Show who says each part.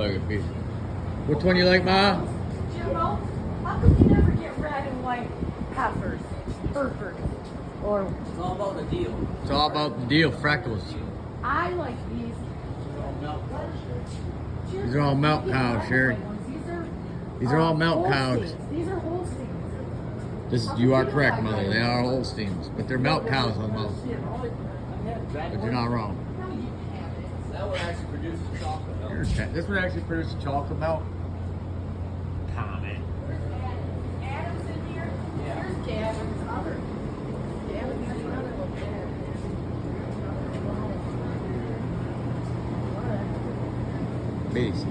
Speaker 1: like a piece. Which one you like, Ma?
Speaker 2: Jimbo, how come you never get red and white peppers? Burgers. Or
Speaker 3: It's all about the deal.
Speaker 1: It's all about the deal, freckles.
Speaker 2: I like these.
Speaker 1: These are all milk cows, Sherry. These are all milk cows.
Speaker 2: Holsteins. These are Holsteins.
Speaker 1: You are correct, Mother. They are Holsteins, but they're milk cows on those. But you're not wrong.
Speaker 3: That one actually produces chocolate milk.
Speaker 1: This one actually produces chocolate milk. Comment.
Speaker 2: Adam's in here. Here's Gavin's other. Gavin's another one.
Speaker 1: Base.